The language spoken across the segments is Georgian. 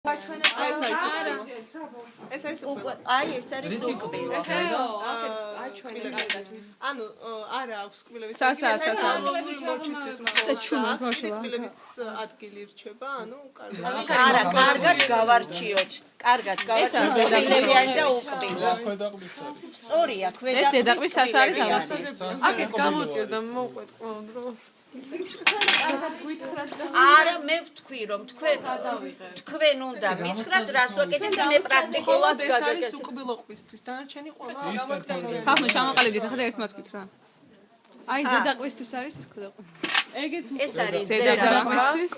ეს არის აი ეს არის უკბილო. ანუ არა აქვს კბილების კბილების ადგილი რჩება, ანუ არა, კარგად გავარჩიოთ. კარგად გავარჩიოთ კბილებიანი და უკბილო. სწორია, ქვედა. ეს ზედაყბის სას არის ამას. აქეთ გამოწიო და მოვყვეთ ყველამ დრო. არა, მე ვთქვი რომ თქვენ უნდა მითხრათ რას ვაკეთებ და მე პრაქტიკულად გადაგეცე. ეს უკბილო ყბისთვის დანარჩენი ყველა ამას გამოიყენება. ხახნო ჩამოყალიბდით ახლა და ერთმა თქვით რა. აი ზედაყბისთვის არის ეს ქვედაყბი. ეს არის ზედაყბისთვის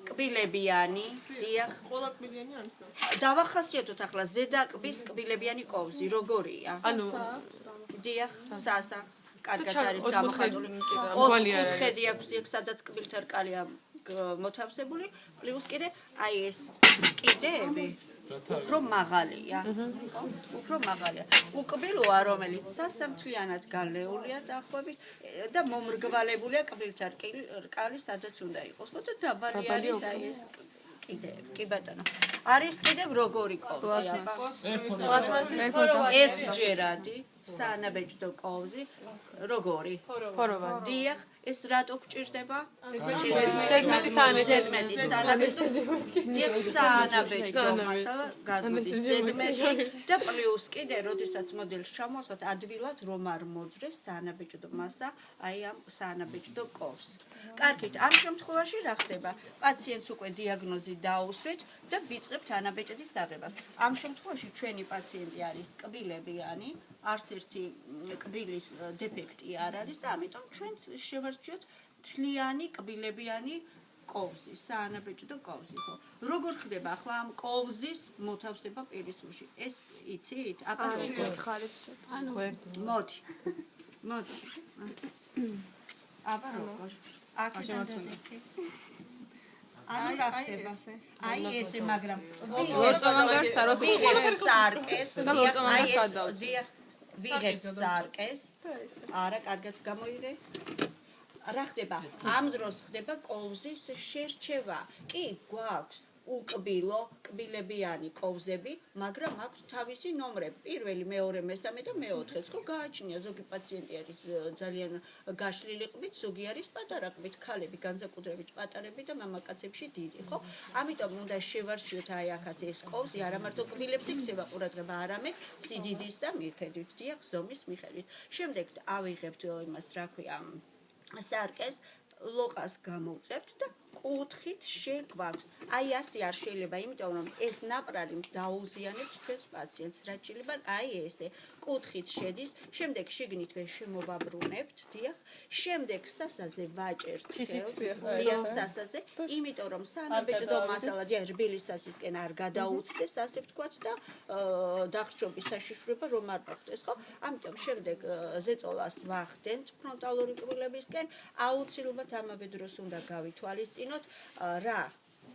კბილებიანი, დიახ. ყველა კბილიანი არის. დავახასიათოთ ახლა ზედაყბის კბილებიანი კოვზი, როგორია? ანუ დიახ, სასა. კარგად არის გამოხატული. ოთხკუთხედი აქვს იქ, სადაც კბილთა რკალია მოთავსებული, პლუს კიდე აი ეს კიდეები უფრო მაღალია. უფრო მაღალია. უკბილოა, რომელიც სასამთლიანად გალეულია დაახლოებით და მომრგვალებულია კბილთა რკალი, სადაც უნდა იყოს. ხო და დაბალი არის აი ეს კიდეები. კი ბატონო. არის კიდევ როგორი კოვზი აბა? ერთჯერადი, საანაბეჭდო კოვზი. როგორი? ფოროვანი. დიახ, ეს რატო გჭირდება? ზედმეტი საანაბეჭდო მასალა გადმოდის ზედმეტი და პლუს კიდე, როდესაც მოდელს ჩამოსვათ, ადვილად რომ არ მოძრეს საანაბეჭდო მასა, აი ამ საანაბეჭდო კოვს. კარგით, ამ შემთხვევაში რა ხდება? პაციენტს უკვე დიაგნოზი დაუსვით და ვიწყებთ ანაბეჭდის აღებას. ამ შემთხვევაში ჩვენი პაციენტი არის კბილებიანი, არც ერთი კბილის დეფექტი არ არის და ამიტომ ჩვენც შევარჩიოთ თლიანი კბილებიანი კოვზი, საანაბეჭდო კოვზი, ხო? როგორ ხდება ახლა ამ კოვზის მოთავსება პირისპირში? ეს იცით? აბა როგორ ხარეთ? ანუ მოდი. აბა როგორ? ანუ რა ხდება? აი ესე, მაგრამ ლორწოვან გარს არ ვიღებთ სარკეს და ლორწოვანს გადავწ. ვიღებთ სარკეს. არა, კარგად გამოიღე. რა ხდება? ამ დროს ხდება კოვზის შერჩევა. კი, გვაქვს უკბილო, კბილებიანი კოვზები, მაგრამ აქვს თავისი ნომრები. პირველი, მეორე, მესამე და მეოთხეც. ხო გააჩნია, ზოგი პაციენტი არის ძალიან გაშლილი ყბით, ზოგი არის პატარა ყბით, ქალები განსაკუთრებით პატარები და მამაკაცებში დიდი, ხო? ამიტომ უნდა შევარჩიოთ აი აქაც ეს კოვზი, არა მარტო კბილებს იქცევა ყურადღება, არამედ სიდიდის და მიხედვით, დიახ, ზომის მიხედვით. შემდეგ ავიღებთ იმას, რა ქვია, სარკეს, ლოყას გამოვწევთ და კუთხით შეგვაქვს. აი ასე არ შეიძლება, იმიტომ რომ ეს ნაპრალი დაუზიანებს ჩვენს პაციენტს. რა შეიძლება? აი ესე. კუთხით შედის, შემდეგ შიგნით შემოვაბრუნებთ, დიახ. შემდეგ სასაზე ვაჭერთ ხელს, დიახ, სასაზე, იმიტომ რომ საანაბეჭდო მასალა რბილი სასისკენ არ გადაუცდეს, ასე ვთქვათ და დახშობის საშიშვრება რომ არ მოხდეს, ხო? ამიტომ შემდეგ ზეწოლას ვახდენთ ფრონტალური კბილებისკენ, აუცილებლად ამავე დროს უნდა გავითვალისწინოთ რა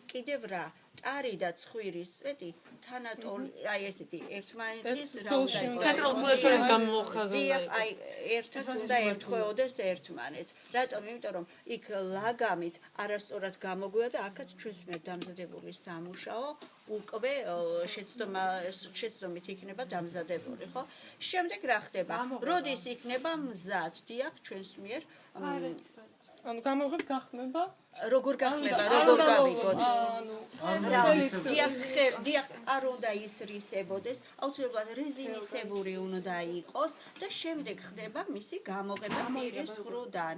კიდევ რა ტარი და ცხვირის წვეტი თანატოლი აი ესეთი ერთმანეთის ცენტრალურ გამოხაზავდა აი ერთად უნდა ერთხვეოდეს ერთმანეთს რატომ იმიტომ რომ იქ ლაგამით არასწორად გამოგვია და აქაც ჩვენს მიერ დამზადებული სამუშაო უკვე შეცდომით იქნება დამზადებული ხო შემდეგ რა ხდება როდის იქნება მზად დიახ ჩვენს მიერ ანუ გამოვიღებ გახმება როგორ გახმება როგორ გავიგოთ დიახ არ უნდა ისრისებოდეს აუცილებლად რეზინისებური უნდა იყოს და შემდეგ ხდება მისი გამოღება პირის ხროდან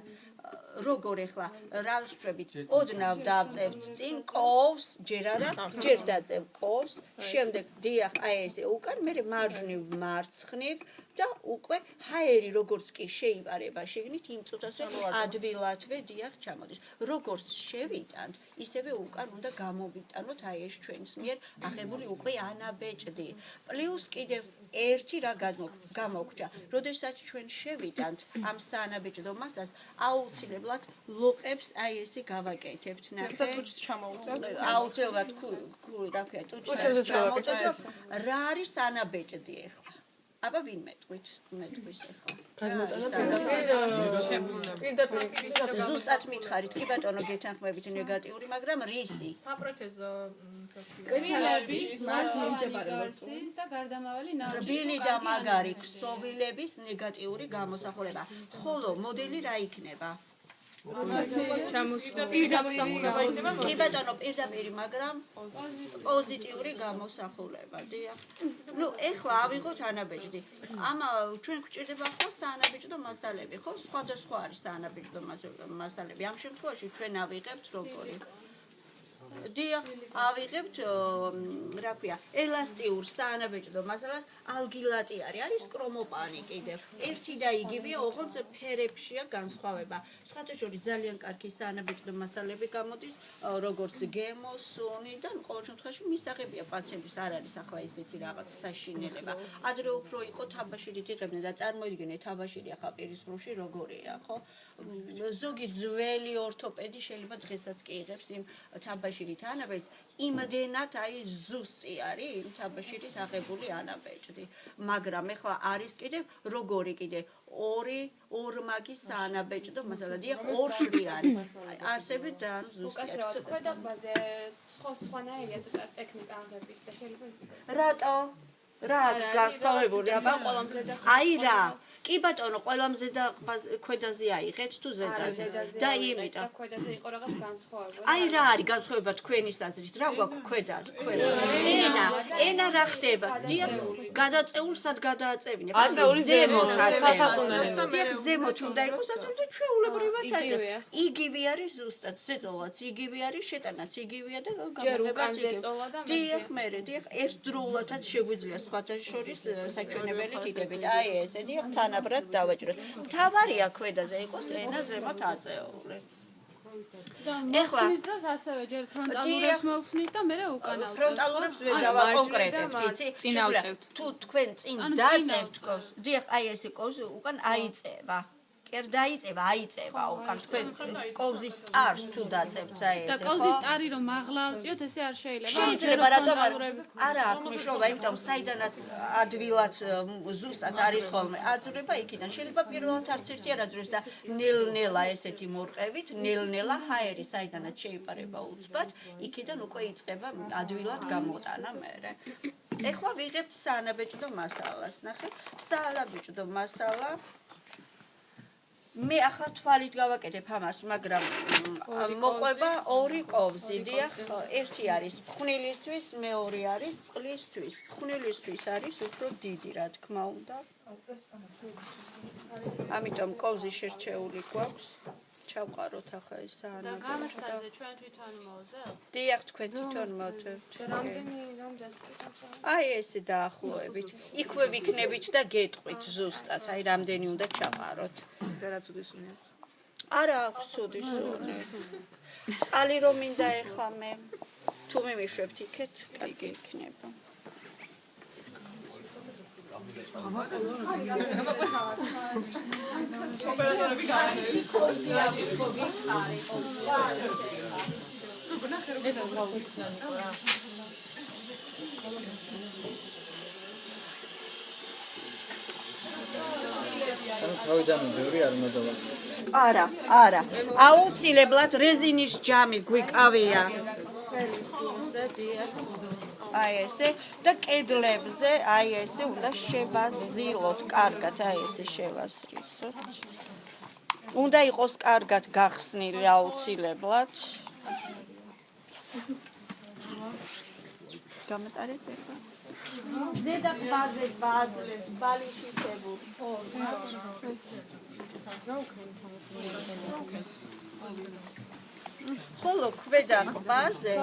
როგორ ახლა რა ვშვებით ოდნავ დავწევთ წინ კოვს ჯერ არა ჯერ დაწევ კოვს შემდეგ დიახ აი ესე უკან მე მარჯვნივ მარცხნივ და უკვე ჰაერი როგორც კი შეიპარება შიგნით იმ წუთაზე ადვილადვე დიახ ჩამოდის როგორც შევიტანთ ისევე უკან უნდა გამოვიტანოთ აი ეს ჩვენს მიერ აღებული უკვე ანაბეჭდი პლუს კიდევ ერთი რა გამოგჭა როდესაც ჩვენ შევიტანთ ამ საანაბეჭდო მასას აუცილებლად ლოყებს აი ესე გავაკეთებთ ნახე ტუჩს ჩამოუწევთ აუცილებლად რა ქვია ტუჩს ჩამოუწევთ რა არის ანაბეჭდი ახლა აბა ვინ მეტყვით ახლა ზუსტად მითხარით კი ბატონო გეთანხმებით ნეგატიური მაგრამ რისი საპროტეზო კბილების მარჯვენა და გარდამავალი რბილი და მაგარი ქსოვილების ნეგატიური გამოსახულება ხოლო მოდელი რა იქნება კი ბატონო პირდაპირი მაგრამ პოზიტიური გამოსახულება დიახ ნუ ეხლა ავიღოთ ანაბეჭდი ამა ჩვენ გვჭირდება ხო საანაბეჭდო მასალები ხო სხვადასხვა არის საანაბეჭდო მასალები ამ შემთხვევაში ჩვენ ავიღებთ როგორი დიახ ავიღებთ რა ქვია ელასტიურ საანაბეჭდო მასალას ალგილატი არის კრომოპანი კიდევ ერთი და იგივეა ოღონდ ფერებშია განსხვავება სხვათა შორის ძალიან კარგი საანაბეჭდო მასალები გამოდის როგორც გემო სუნი და ყოველ შემთხვევაში მისაღებია პაციენტის არ არის ახლა ისეთი რაღაც საშინელება ადრე უფრო იყო თაბაშირით იღებდნენ და წარმოიდგინეთ თაბაშირი ახლა პირისყრუში როგორია ხო ზოგი ძველი ორთოპედი შეიძლება დღესაც კი იღებს იმ თაბაშირით ანაბეჭდს იმდენად აი ზუსტი არის იმ თაბაშირით აღებული ანაბეჭდი მაგრამ ეხლა არის კიდევ როგორი კიდე ორმაგი საანაბეჭდო მასალა დიახ ორშრი არის ასევე ძალიან ზუსტია ქვედაღბაზე სხვანაირია ცოტა ტექნიკა აღების და შეიძლება რატო რა გასწავლებული აბა აი რა კი ბატონო ყველამზე და ქვედაზე აიღეთ თუ ზედაზე და იმიტომ ქვედაზე იყო რაღაც განსხვავება აი რა არის განსხვავება თქვენის აზრით რა გვაქვს ქვედაზე ენა რა ხდება დიახ გადაწეულსად გადააწევინებ ზემოთ ზემოთ უნდა იყოს აწევინე ჩვეულებრივად იგივე არის ზუსტად ზეწოლაც იგივე არის შეტანაც იგივეა და გამოგებაც იგივე დიახ მე დიახ ერთდროულადაც შეგვიძლია სხვათა შორის საჩვენებელი ტიპებით აი ესე დიახ თანაბრად დავაჭროთ მთავარია ქვედაზე იყოს ენა ზემოთ აწეული ეხლა დროს ასევე ჯერ ფრონტალურებს მოვხსნით და მე უკანავ ფრონტალურებს ვერ დავაკონკრეტებთ იცი თუ თქვენ წინ დაწევთ კოვს დიახ აი ესე კოვს უკან აიწევა კერ დაიწევა აიწევა უკან თქვენ კოვზის ტარს თუ დაწევთ აი ესე და კოვზის ტარი რომ მაღლა ავწიოთ ესე არ შეიძლება რატომ არა აქ მნიშვნელობა იმიტომ საიდანაც ადვილად ზუსტად არის ხოლმე აძვრება იქიდან შეიძლება პირველად არც ერთი არ აძვრებს და ნელ-ნელა ესეთი მორყევით ნელ-ნელა ჰაერი საიდანაც შეიპარება უცბად იქიდან უკვე იწყება ადვილად გამოტანა მერე ეხლა ვიღებთ საანაბეჭდო მასალას ნახე საანაბეჭდო მასალა მე ახლა თვალით გავაკეთებ ამას, მაგრამ მოყვება ორი კოვზი, დიახ, ერთი არის ფხვნილისთვის, მეორე არის წყლისთვის. ფხვნილისთვის არის უფრო დიდი, რა თქმა უნდა. ამიტომ კოვზი შერჩეული გვაქვს. ჩავყაროთ ახლა ეს საანაბეჭდო. და გამოსტაზე ჩვენ თვითონ მოვზელთ? დიახ, თქვენ თვითონ მოვზელთ. რამდენს აი ესე დაახლოებით. იქვე ვიქნებით და გეტყვით ზუსტად, აი რამდენი უნდა ჩავყაროთ. და რაც უდისუნია. არა აქვს უდისუნია. წყალი რომ მინდა ეხლა მე თუ მიმიშვებთ იქეთ, კარგი იქნება. ოპერატორები გაიგეთ. თავიდანვე ბევრი არ უნდა დავასრულო. არა. აუცილებლად რეზინის ჯამი გვიკავია. აი ესე და კედლებზე აი ესე უნდა შევაზილოთ კარგად, აი ესე შევასრისოთ. უნდა იყოს კარგად გახსნილი აუცილებლად. გამატარეთ ახლა. ზედა ბაზე ბაზრებს ბალიშისებური. ხოლო ქვედა ბაზე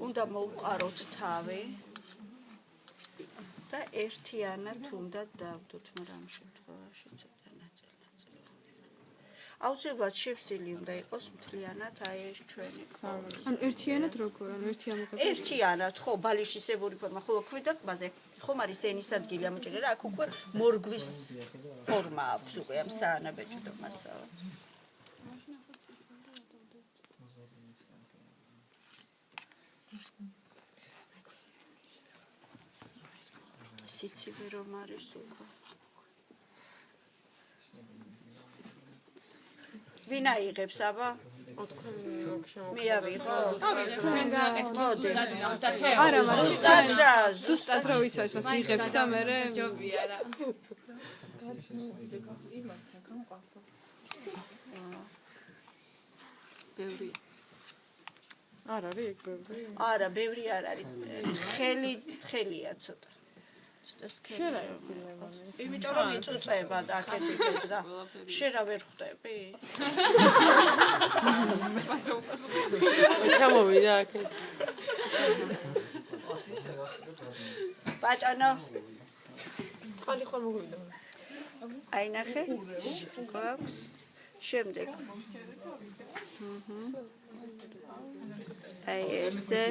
უნდა მოვყაროთ თავი და ერთიანად უნდა დავდოთ, მაგრამ ამ შემთხვევაში ცოტა ნაწილ-ნაწილ. აუცილებლად შევსილი უნდა იყოს მთლიანად აი ეს ჩვენი კოვზი. ანუ ერთიანად როგორ? ანუ ერთიანად, ხო, ბალიშისებური ფორმა, ხოლო ქვედა ბაზე ხომ არის ენის ადგილი ამოჭრილი რა, აქ უკვე მორგვის ფორმა აქვს უკვე ამ საანაბეჭდო მასალას. სიცივე რომ არის უკვე. ვინ აიღებს აბა? მე ავიღო. არა, ზუსტად რა, ზუსტად რა ვიცით, მას მიიღებს და მე ჯობია რა. ბევრი. არ არის ეგ ბევრი? არა, ბევრი არ არის. თხელია ცოტა. შენ რა ეხილება? იმიტომ რომ იწუწება და აქეთ და შენ რა ვერ ხვდები? ჩამოვიდა აქეთ. ბატონო, წყალი ხომ მოგვიდა? აი ნახე. გვაქვს. შემდეგ. აი ესე.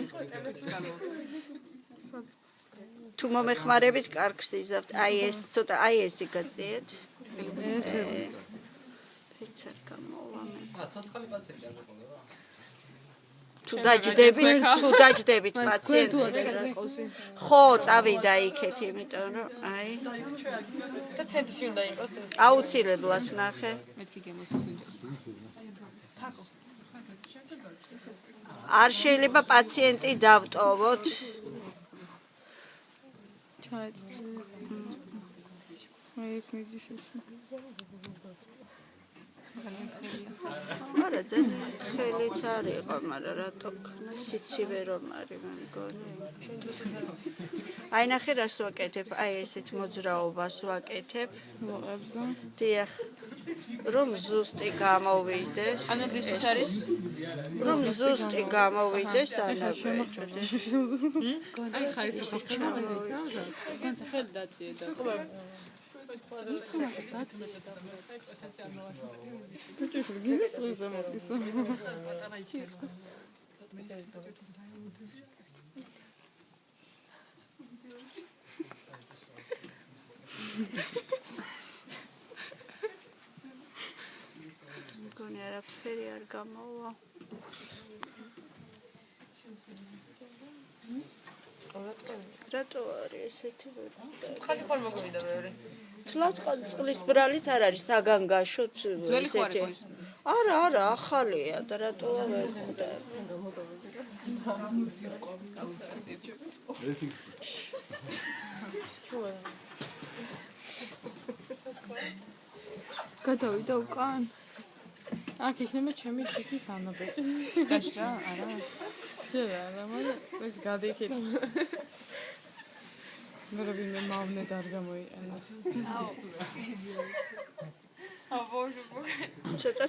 თუ მომეხმარებით კარგს იზავთ. აი ეს ცოტა აი ეს იგაწიეთ. ესე. ფერცად გამოვა მე. ცოცხალი პაციენტი არ ყოლა რა. თუ დაჯდებით პაციენტი. ხო, წავიდა იქეთ, იმიტომ რომ აი და ცენტრში უნდა იყოს ეს. აუცილებლად ნახე. მეთქი გემოსუსინჯერს. არ შეიძლება პაციენტი დავტოვოთ. ჩაეწყოს. აი იქ მიდის ესე. არა ძალიან ხელიც არ იყო, მაგრამ რატო ქნა სიცივე რომ არის მე მგონი. აი ნახე რას ვაკეთებ, აი ესეთ მოძრაობას ვაკეთებ. მოყებზე. დიახ. რომ ზუსტი გამოვიდეს. ანუ გრისთვის არის? რომ ზუსტი გამოვიდეს ანაბეჭდე. აი ხა ის ხო ჩამოვიდა. განსა ხელი დაწიე და გიგიწვიზე მოდის. მგონი არაფერი არ გამოვა. რატო არის ესეთი წყალი ხომ მოგვიდა მეორე? თლად წყლის ბრალიც არ არის საგანგაშოთ ძველი ხო არის ეს? არა, ახალია და რატო ვერ ხვდა. გადავიდა უკან. აქ იქნება ჩემი თითის ანაბეჭი. გაშრა? არა. შენ არა, მაგრამ ეს გადაიქეთ. მე რა ვინმე მავნე და არ გამოიყენოს.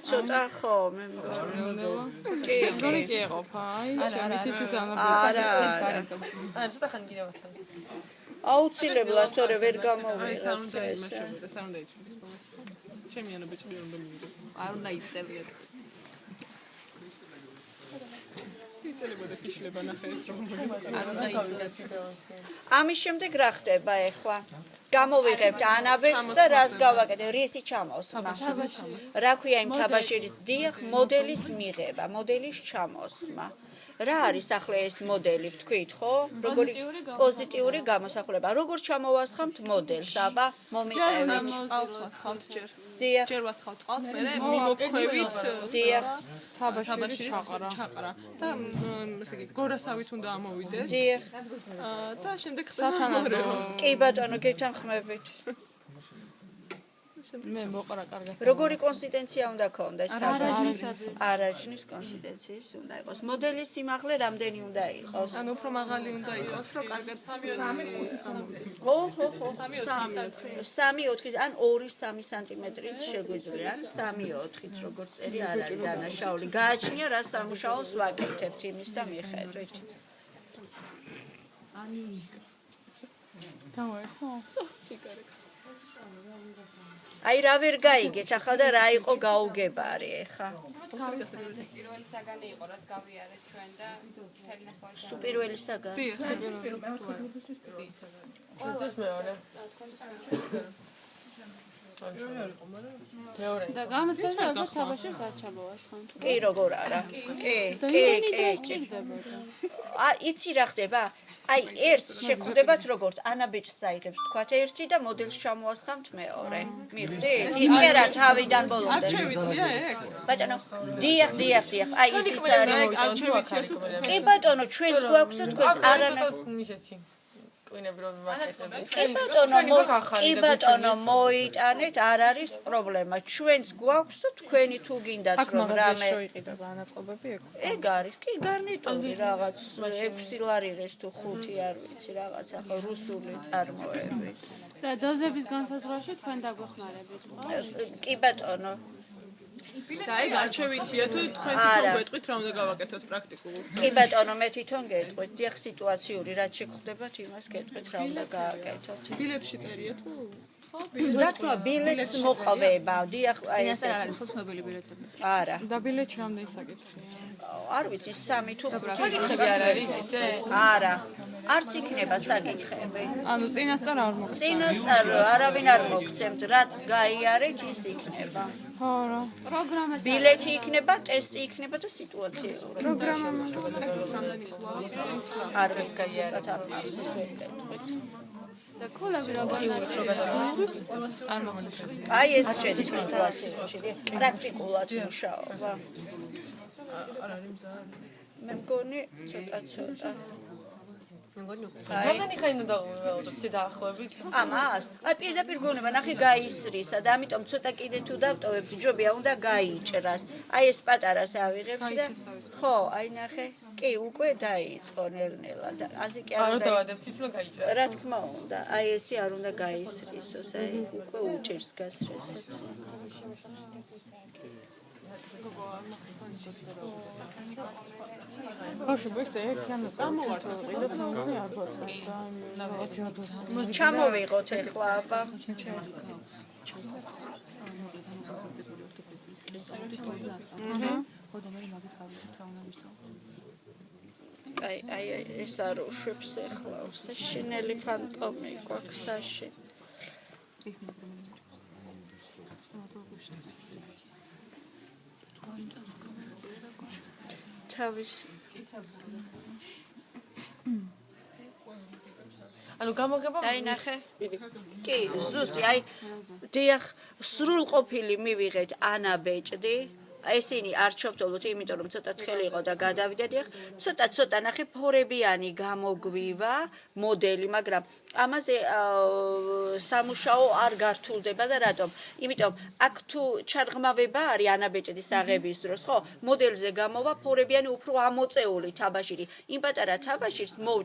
ცოტა ხო, მე მგონი. კი, გონი კი ეყოფა. აი, ჩემი თითის ანაბეჭი. არა. არა, ცოტა ხანი კიდევ ვაცან. აუცილებლად თორე ვერ აი გამოვიდა. საუნდა იმაშობოდა, საუნდა იცვლის პოვეს. ჩემი ანაბეჭი ვერ უნდა მივიდო. არ უნდა იწელიათ. იწელებოდა სიშლება ნახე ეს რომ არ უნდა იწელიათ. ამის შემდეგ რა ხდება ეხლა? გამოვიღებთ ანაბეჭს და რას გავაკეთე? რისი ჩამოსხმა. რა ქვია იმ თაბაშირის? დიახ, მოდელის მიღება, მოდელის ჩამოსხმა. რა არის ახლა ეს მოდელი ვთქვით, ხო? როგორი პოზიტიური გამოსახულება. როგორ ჩამოვასხამთ მოდელს? აბა, მომიყევით. წყალს ვასხავთ ჯერ. დიახ. ჯერ ვასხავთ წყალს, მერე მიმოქვევით დიახ. თაბაშირის ჩაყრა. და ესე იგი, გორასავით უნდა ამოვიდეს. დიახ. და შემდეგ სათანადო. კი ბატონო, გეთანხმებით. მე მოყარა კარგად. როგორი კონსისტენცია უნდა ქონდეს? არაჯნისები. არაჯნის კონსისტენციის უნდა იყოს. მოდელის სიმაღლე რამდენი უნდა იყოს? ანუ უფრო მაღალი უნდა იყოს, რომ კარგად 3-5 ხო. 3-4, ან 2-3 სანტიმეტრით შეგვიძლია, ან 3-4-ით როგორც წერი არ არის დანაშაული. გააჩნია რა სამუშაოს ვაკეთებთ იმის და მიხედვით. გამოერხო? აი რა ვერ გაიგეთ ახლა და რა იყო გაუგებარი ახლა? პირველი საგანი იყო რაც გავიარეთ ჩვენ და მთელი ნახევარი სუ პირველი საგანი. დიახ, ეს მეორე. და გამოსდაზე ალბათ თაბაშირს არ ჩამოვას ხან. კი, როგორ არა. კი. იცი რა ხდება? აი, ერთ შეგხვდებათ როგორც ანაბეჭს აიღებს თქვათ ერთი და მოდელს ჩამოასხამთ მეორე. მიხვდით? ის მერა თავიდან ბოლომდე. არჩევიცია ეგ? ბატონო, დიახ. აი, ისიც არის. არჩევიცია თუ კი ბატონო, ჩვენც გვაქვს და თქვენც არანა. ისეთი კვინები რომ ვაკეთებ. კი ბატონო, მოიტანეთ, არ არის პრობლემა. ჩვენც გვაქვს და თქვენი თუ გინდათ რომ რამე შოიყიდება ანაწყობები ეგ. ეგ არის, კი გარნიტური რაღაც 6 ლარიღის თუ 5 არ ვიცი რაღაცა ხო რუსული წარმოები. და დოზების განსაზღვრაში თქვენ დაგვეხმარებით, ხო? კი ბატონო. და ეგ არჩევითია თუ თქვენ თვითონ გვეტყვით რა უნდა გავაკეთოთ პრაქტიკულს. კი ბატონო, მე თვითონ გეტყვით, დიახ სიტუაციური რაც შეგხვდებათ, იმას გეტყვით რა უნდა გააკეთოთ. ბილეთში წერია თუ? რა თქმა ბილეთს მოყვება, დიახ აი ეს წინასწარ არ არის ხო ცნობილი ბილეთები? არა. და ბილეთში რამდენი საკითხია? არ ვიცი 3 თუ 5 საკითხები არ არის ისე? არა. არც იქნება საკითხები. ანუ წინასწარ არ მოგწევთ. წინასწარ არავინ არ მოგცემთ, რაც გაიარეთ ის იქნება. ხო რა. პროგრამა ბილეთი იქნება, ტესტი იქნება და სიტუაციური. პროგრამა არ ვიცი გაიარეთ ამას ვეკეთებთ. და ქულები როგორ არ მოგწევთ. აი ეს შედის სიტუაციაში, პრაქტიკულად მუშაობა. არ არის მზად. მე მგონი ცოტა. რამდენი ხანი უნდა დავუველოდოთ დაახლოებით? ამას? აი პირდაპირ გონება, ნახე გაისრისა და ამიტომ ცოტა კიდე თუ დავტოვებთ, ჯობია უნდა გაიჭრას. აი ეს პატარას ავიღებთ და ხო, აი ნახე. კი, უკვე დაიწყო ნელ-ნელა და ასე კი არ არ უნდა დავადებთ ის რომ გაიჭრას. რა თქმა უნდა, აი ესე არ უნდა გაისრისოს, აი უკვე უჭირს გასრესაც. ბავშვი, ეს ერთი ამოწევთ. ყიდოთ ამაზე არ გვაწყობ და ჩამოვიღოთ ახლა აბა. აი ეს არ უშვებს ახლა, საშინელი ფანტომი გვაქვს საში. თავის ანუ გამოგება აი ნახე. კი, ზუსტი, აი დიახ, სრულყოფილი მივიღეთ ანაბეჭდი. ესენი არ ჩავთვალოთ, იმიტომ რომ ცოტა თხელი იყო და გადავიდა დიახ. ცოტა ნახე ფორებიანი გამოგვივა მოდელი, მაგრამ ამაზე სამუშაო არ გართულდება და რატომ? იმიტომ აქ თუ ჩარღმავება არის ანაბეჭდის აღების დროს, ხო? მოდელზე გამოვა ფორებიანი უფრო ამოწეული თაბაშირი. იმ პატარა თაბაშირს მოვჭ